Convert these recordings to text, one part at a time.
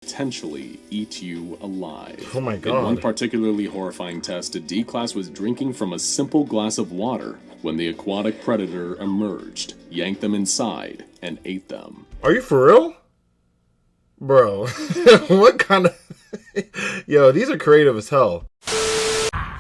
potentially eat you alive. Oh my god. In one particularly horrifying test, a D-class was drinking from a simple glass of water when the aquatic predator emerged, yanked them inside, and ate them. Are you for real? Bro, what kind of... Yo, these are creative as hell.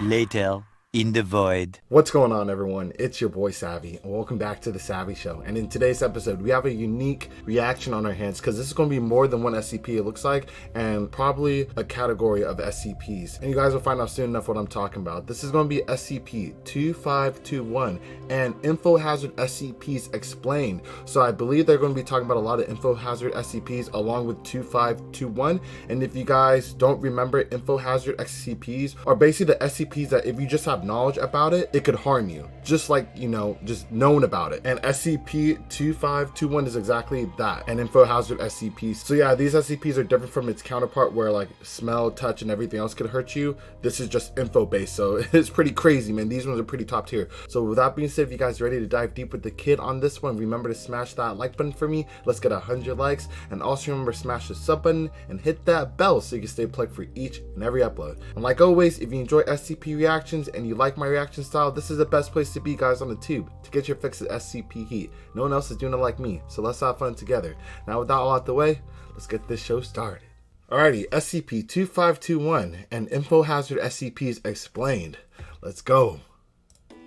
Later, in the void. What's going on, everyone? It's your boy Savvy, and welcome back to the Savvy Show. And in today's episode, we have a unique reaction on our hands because this is going to be more than one SCP, it looks like, and probably a category of SCPs. And you guys will find out soon enough what I'm talking about. This is going to be SCP-2521 and Infohazard SCPs explained. So I believe they're going to be talking about a lot of Infohazard SCPs along with 2521. And if you guys don't remember, Infohazard SCPs are basically the SCPs that if you just have knowledge about it, it could harm you, just like, you know, just knowing about it. And SCP-2521 is exactly that, an Infohazard SCP. So yeah, these SCPs are different from its counterpart where like smell, touch, and everything else could hurt you. This is just info based, so it's pretty crazy, man. These ones are pretty top tier. So with that being said, if you guys are ready to dive deep with the kid on this one, remember to smash that like button for me. Let's get 100 likes, and also remember to smash the sub button and hit that bell so you can stay plugged for each and every upload. And like always, if you enjoy SCP reactions and you like my reaction style, this is the best place to be, guys, on the tube to get your fix of SCP heat. No one else is doing it like me, so let's have fun together. Now with that all out the way, let's get this show started. Alrighty, SCP-2521 and Infohazard SCPs explained. Let's go.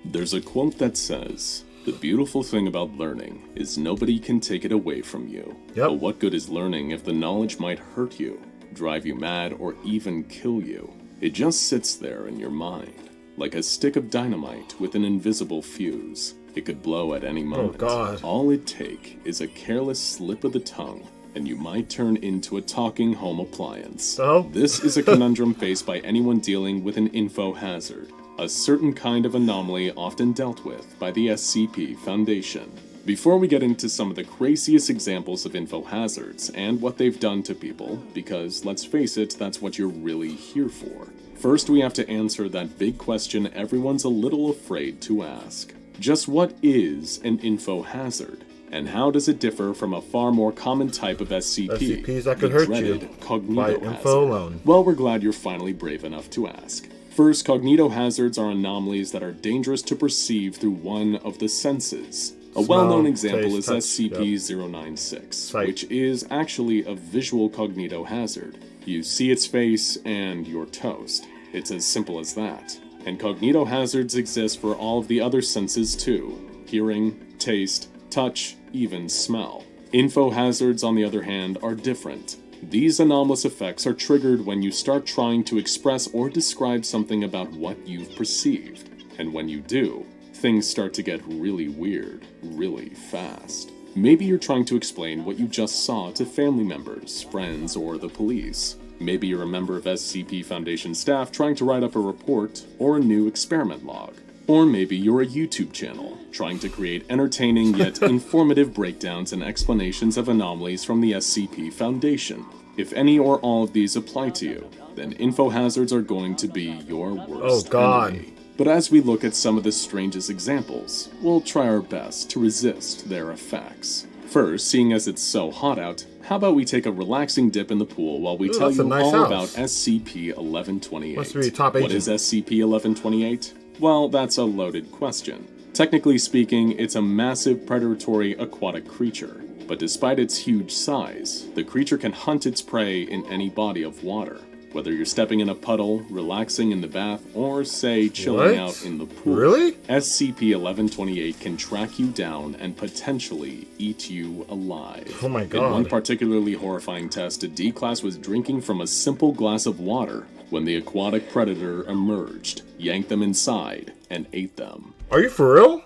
There's a quote that says, "The beautiful thing about learning is nobody can take it away from you. Yep. But what good is learning if the knowledge might hurt you, drive you mad, or even kill you? It just sits there in your mind, like a stick of dynamite with an invisible fuse. It could blow at any moment. Oh God. All it take is a careless slip of the tongue, and you might turn into a talking home appliance." Oh? This is a conundrum faced by anyone dealing with an info hazard, a certain kind of anomaly often dealt with by the SCP Foundation. Before we get into some of the craziest examples of info hazards and what they've done to people, because let's face it, that's what you're really here for. First, we have to answer that big question everyone's a little afraid to ask. Just what is an info hazard? And how does it differ from a far more common type of SCP, SCPs that could the hurt dreaded you cognito by hazard? info alone. Well, we're glad you're finally brave enough to ask. First, cognito hazards are anomalies that are dangerous to perceive through one of the senses. A well-known example taste, is touch, SCP-096, Sight. which is actually a visual cognito hazard. You see its face and you're toast. It's as simple as that. And cognito hazards exist for all of the other senses too: hearing, taste, touch, even smell. Info hazards, on the other hand, are different. These anomalous effects are triggered when you start trying to express or describe something about what you've perceived. And when you do, things start to get really weird, really fast. Maybe you're trying to explain what you just saw to family members, friends, or the police. Maybe you're a member of SCP Foundation staff trying to write up a report or a new experiment log. Or maybe you're a YouTube channel trying to create entertaining yet informative breakdowns and explanations of anomalies from the SCP Foundation. If any or all of these apply to you, then info hazards are going to be your worst Oh God. enemy. But as we look at some of the strangest examples, we'll try our best to resist their effects. First, seeing as it's so hot out, how about we take a relaxing dip in the pool while we tell that's a you nice all house. about SCP-1128. Must be your top What agent. is SCP-1128? Well, that's a loaded question. Technically speaking, it's a massive predatory aquatic creature. But despite its huge size, the creature can hunt its prey in any body of water. Whether you're stepping in a puddle, relaxing in the bath, or say chilling What? out in the pool, Really? SCP-1128 can track you down and potentially eat you alive. Oh my In one God. particularly horrifying test, a D-class was drinking from a simple glass of water when the aquatic predator emerged, yanked them inside, and ate them. Are you for real?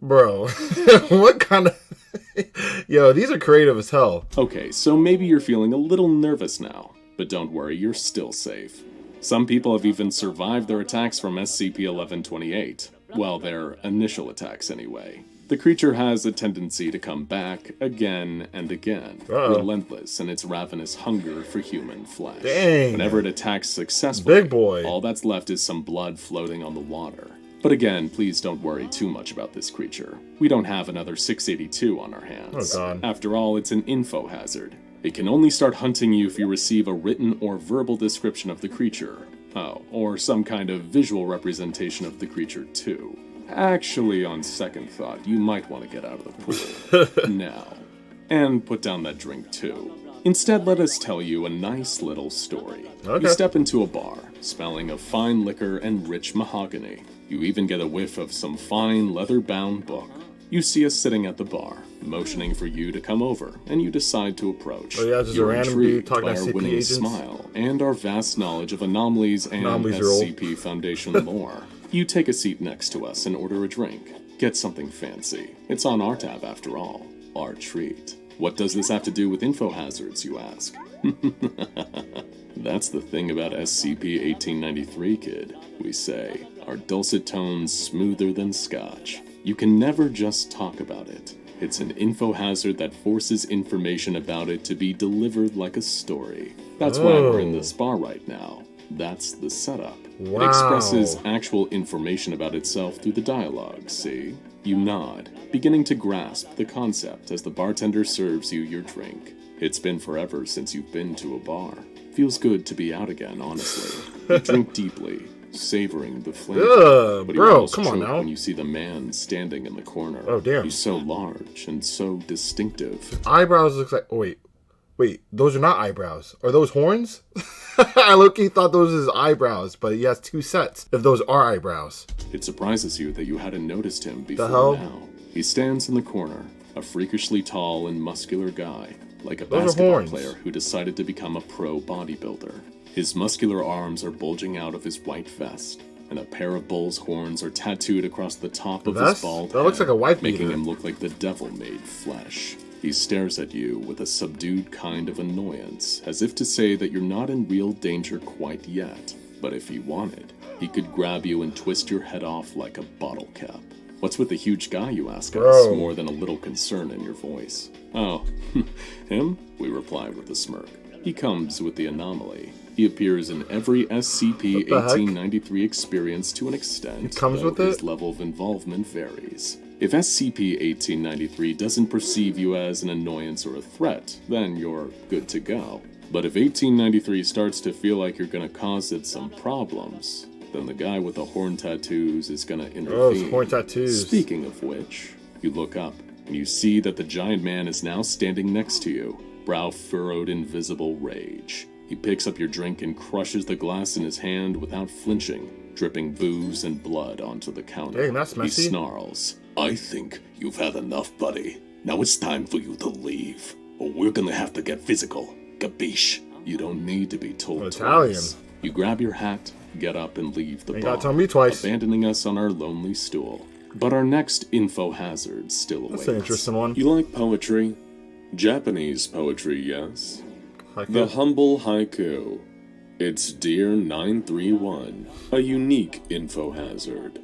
Bro, what kind of... Yo, these are creative as hell. Okay, so maybe you're feeling a little nervous now, but don't worry, you're still safe. Some people have even survived their attacks from SCP-1128. Well, their initial attacks anyway. The creature has a tendency to come back again and again, relentless in its ravenous hunger for human flesh. Dang. Whenever it attacks successfully, Big boy. all that's left is some blood floating on the water. But again, please don't worry too much about this creature. We don't have another 682 on our hands. Oh God. After all, it's an info hazard. It can only start hunting you if you receive a written or verbal description of the creature. Oh, or some kind of visual representation of the creature too. Actually, on second thought, you might want to get out of the pool. Now. And put down that drink too. Instead, let us tell you a nice little story. Okay. You step into a bar, smelling of fine liquor and rich mahogany. You even get a whiff of some fine leather-bound book. You see us sitting at the bar, motioning for you to come over, and you decide to approach. Oh yeah, just a You're random dude intrigued talking by to our SCP winning agents. smile and our vast knowledge of anomalies and Anomalies are old. SCP Foundation lore. You take a seat next to us and order a drink. Get something fancy. It's on our tab after all. Our treat. What does this have to do with Infohazards, you ask? That's the thing about SCP-1893, kid. We say, our dulcet tones smoother than scotch. You can never just talk about it. It's an infohazard that forces information about it to be delivered like a story. That's why we're in this bar right now. That's the setup. Wow. It expresses actual information about itself through the dialogue, see? You nod, beginning to grasp the concept as the bartender serves you your drink. It's been forever since you've been to a bar. Feels good to be out again, honestly. You drink deeply, savoring the flavor. But you bro, almost come on choke now. when you see the man standing in the corner. Oh, damn. He's so large and so distinctive. Eyebrows looks like. Oh wait, those are not eyebrows. Are those horns? I low-key thought those was eyebrows, but he has two sets. If those are eyebrows. It surprises you that you hadn't noticed him before hell? now. He stands in the corner, a freakishly tall and muscular guy, like a Those are basketball horns. player who decided to become a pro bodybuilder. His muscular arms are bulging out of his white vest, and a pair of bull's horns are tattooed across the top of his Vest? bald That looks head, like a wife making beater. him look like the devil made flesh. He stares at you with a subdued kind of annoyance, as if to say that you're not in real danger quite yet. But if he wanted, he could grab you and twist your head off like a bottle cap. What's with the huge guy, you ask us, Bro. more than a little concern in your voice? Oh, him? We reply with a smirk. He comes with the anomaly. He appears in every SCP-1893 experience to an extent, He comes though with his it? level of involvement varies. If SCP-1893 doesn't perceive you as an annoyance or a threat, then you're good to go. But if 1893 starts to feel like you're gonna cause it some problems, then the guy with the horn tattoos is gonna intervene. Oh, it's horn tattoos. Speaking of which, you look up and you see that the giant man is now standing next to you, brow furrowed in visible rage. He picks up your drink and crushes the glass in his hand without flinching, dripping booze and blood onto the counter. Dang, that's messy. He snarls, "I think you've had enough, buddy. Now it's time for you to leave, or we're gonna have to get physical. Capiche?" You don't need to be told Italian. twice. You grab your hat, get up, and leave the Ain't bar, gotta tell me twice. abandoning us on our lonely stool. But our next info hazard still awaits. That's an interesting one. You like poetry? Japanese poetry, yes. Like The it. humble haiku. It's Dear 931, a unique info hazard.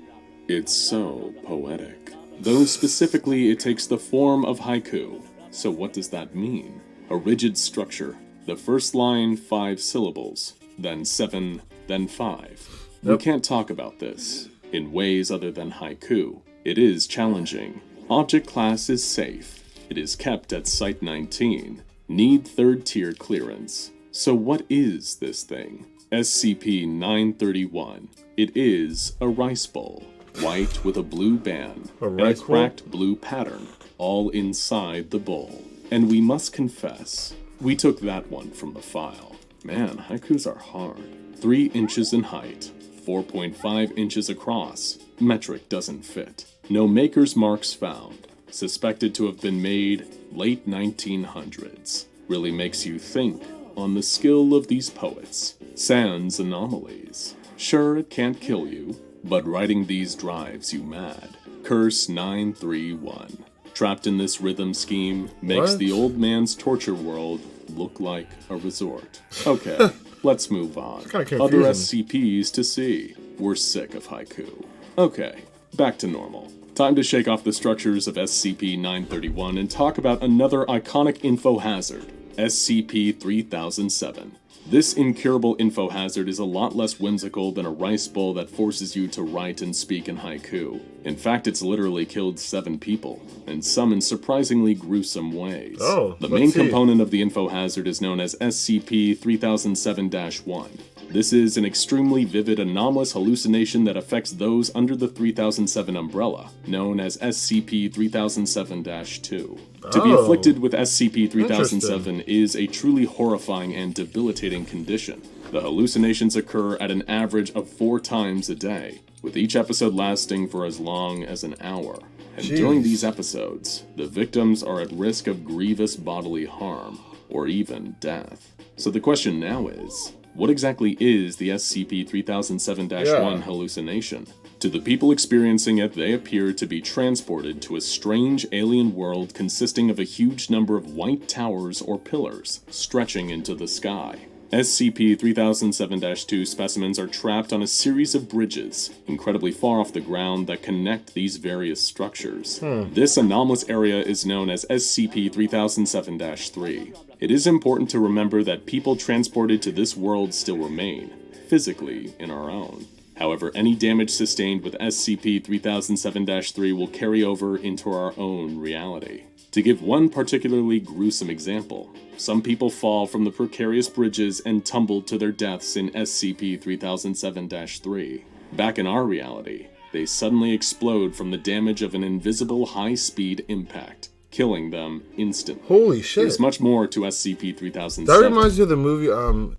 It's so poetic. Though specifically it takes the form of haiku. So what does that mean? A rigid structure. The first line 5 syllables, then 7, then 5. We Yep. can't talk about this in ways other than haiku. It is challenging. Object class is safe. It is kept at Site 19. Need 3rd tier clearance. So what is this thing? SCP-931. It is a rice bowl. White with a blue band A and a rice bowl? cracked blue pattern, all inside the bowl. And we must confess, we took that one from the file. Man, haikus are hard. 3 inches in height, 4.5 inches across. Metric doesn't fit. No maker's marks found. Suspected to have been made late 1900s. Really makes you think on the skill of these poets. Sans anomalies. Sure, it can't kill you, but writing these drives you mad. Curse 931. Trapped in this rhythm scheme makes What? the old man's torture world look like a resort. Okay, let's move on. kinda Other confusing. SCPs to see. We're sick of haiku. Okay, back to normal. Time to shake off the structures of SCP-931 and talk about another iconic info hazard. SCP-3007. This incurable infohazard is a lot less whimsical than a rice bowl that forces you to write and speak in haiku. In fact, it's literally killed 7 people, and some in surprisingly gruesome ways. The main component of the infohazard is known as SCP-3007-1. This is an extremely vivid, anomalous hallucination that affects those under the 3007 umbrella, known as SCP-3007-2. To be afflicted with SCP-3007 is a truly horrifying and debilitating condition. The hallucinations occur at an average of 4 times a day, with each episode lasting for as long as an hour. And during these episodes, the victims are at risk of grievous bodily harm, or even death. So the question now is, what exactly is the SCP-3007-1 hallucination? To the people experiencing it, they appear to be transported to a strange alien world consisting of a huge number of white towers or pillars stretching into the sky. SCP-3007-2 specimens are trapped on a series of bridges, incredibly far off the ground, that connect these various structures. This anomalous area is known as SCP-3007-3. It is important to remember that people transported to this world still remain, physically, in our own. However, any damage sustained with SCP-3007-3 will carry over into our own reality. To give one particularly gruesome example, some people fall from the precarious bridges and tumble to their deaths in SCP-3007-3. Back in our reality, they suddenly explode from the damage of an invisible high-speed impact, killing them instantly. Holy shit. There's much more to SCP-3007. That reminds me of the movie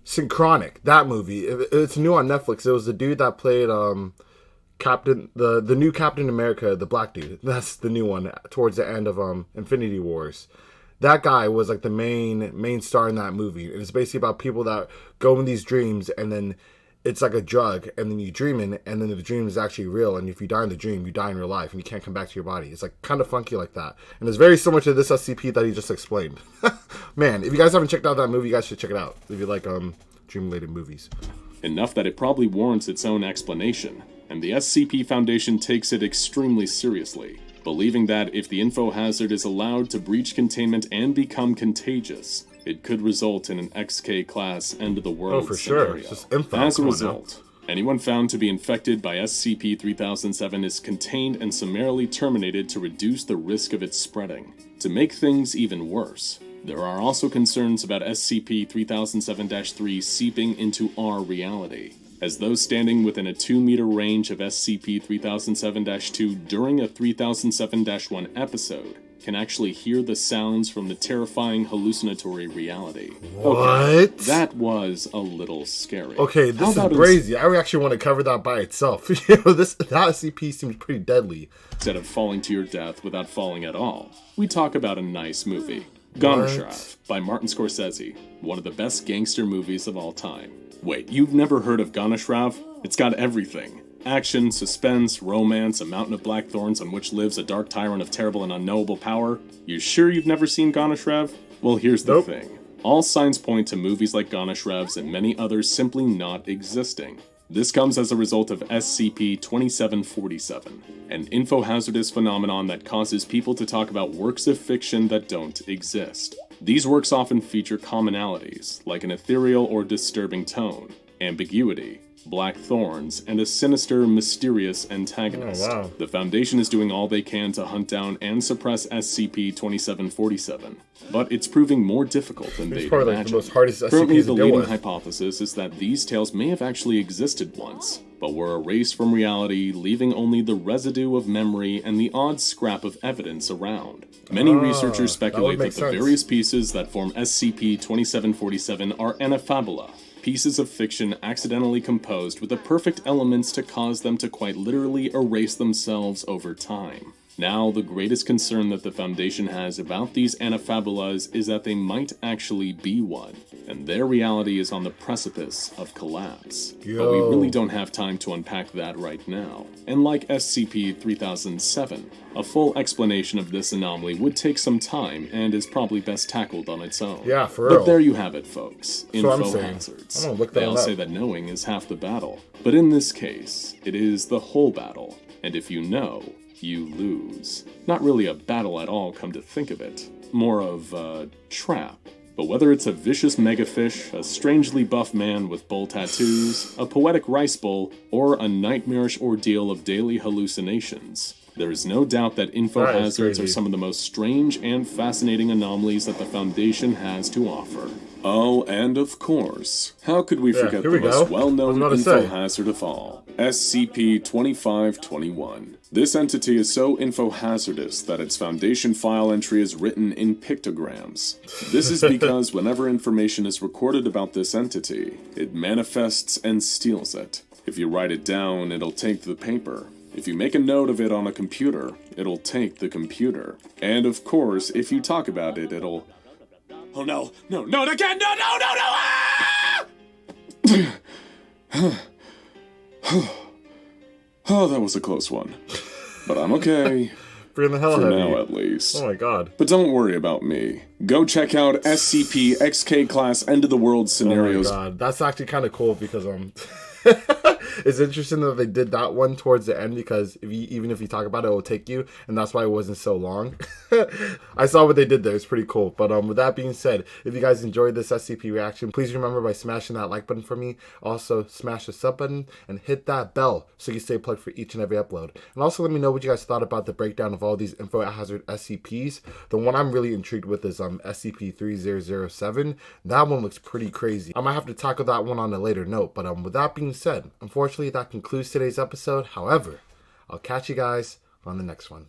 Synchronic. That movie. It's new on Netflix. It was the dude that played the new Captain America, the black dude. That's the new one towards the end of Infinity Wars. That guy was like the main star in that movie. And it's basically about people that go in these dreams, and then it's like a drug, and then you dream in it, and then the dream is actually real, and if you die in the dream, you die in real life, and you can't come back to your body. It's like kind of funky like that. And it's very similar to this SCP that he just explained. Man, if you guys haven't checked out that movie, you guys should check it out if you like dream-related movies. Enough that it probably warrants its own explanation, and the SCP Foundation takes it extremely seriously, believing that if the Infohazard is allowed to breach containment and become contagious, it could result in an XK-class end-of-the-world scenario. It's just info. As a result, anyone found to be infected by SCP-3007 is contained and summarily terminated to reduce the risk of its spreading. To make things even worse, there are also concerns about SCP-3007-3 seeping into our reality, as those standing within a 2-meter range of SCP-3007-2 during a 3007-1 episode can actually hear the sounds from the terrifying hallucinatory reality. What? Okay, that was a little scary. Okay, this is crazy. I actually want to cover that by itself. That SCP seems pretty deadly. Instead of falling to your death without falling at all, we talk about a nice movie. Ganeshrav by Martin Scorsese, one of the best gangster movies of all time. Wait, you've never heard of Ganeshrav? It's got everything. Action, suspense, romance, a mountain of black thorns on which lives a dark tyrant of terrible and unknowable power. You sure you've never seen Ganeshrav? Well, here's the thing. All signs point to movies like Ganeshrav's and many others simply not existing. This comes as a result of SCP-2521, an infohazardous phenomenon that causes people to talk about works of fiction that don't exist. These works often feature commonalities, like an ethereal or disturbing tone, ambiguity, black thorns, and a sinister, mysterious antagonist. Oh, wow. The Foundation is doing all they can to hunt down and suppress SCP-2747, but it's proving more difficult than they'd imagined. Like the most hardest SCPs Currently, the to deal leading with. hypothesis is that these tales may have actually existed once, but were erased from reality, leaving only the residue of memory and the odd scrap of evidence around. Many researchers speculate that the various pieces that form SCP-2747 are anafabula, pieces of fiction accidentally composed with the perfect elements to cause them to quite literally erase themselves over time. Now, the greatest concern that the Foundation has about these anafabulas is that they might actually be one, and their reality is on the precipice of collapse. But we really don't have time to unpack that right now. And like SCP-3007, a full explanation of this anomaly would take some time and is probably best tackled on its own. Yeah, for real. But there you have it, folks. Infohazards. I'm gonna look that They all say that knowing is half the battle, but in this case, it is the whole battle, and if you know, you lose. Not really a battle at all, come to think of it. More of a trap. But whether it's a vicious megafish, a strangely buff man with bull tattoos, a poetic rice bowl, or a nightmarish ordeal of daily hallucinations, there is no doubt that Infohazards are some of the most strange and fascinating anomalies that the Foundation has to offer. Oh, and of course, how could we forget the most well-known Infohazard of all, SCP-2521. This entity is so info-hazardous that its Foundation file entry is written in pictograms. This is because whenever information is recorded about this entity, it manifests and steals it. If you write it down, it'll take the paper. If you make a note of it on a computer, it'll take the computer. And of course, if you talk about it, it'll... Oh no, no, no, again, no, no, no, no! Ah! Oh, that was a close one. But I'm okay. For now, at least. Oh my god. But don't worry about me. Go check out SCP XK Class End of the World Scenarios. Oh my god, that's actually kind of cool because it's interesting that they did that one towards the end because even if you talk about it, it will take you, and that's why it wasn't so long. I saw what they did there. It's pretty cool. But with that being said, if you guys enjoyed this SCP reaction, please remember by smashing that like button for me. Also, smash the sub button and hit that bell so you stay plugged for each and every upload. And also let me know what you guys thought about the breakdown of all these Infohazard SCPs. The one I'm really intrigued with is SCP-3007. That one looks pretty crazy. I might have to tackle that one on a later note. But with that being said, unfortunately, that concludes today's episode. However, I'll catch you guys on the next one.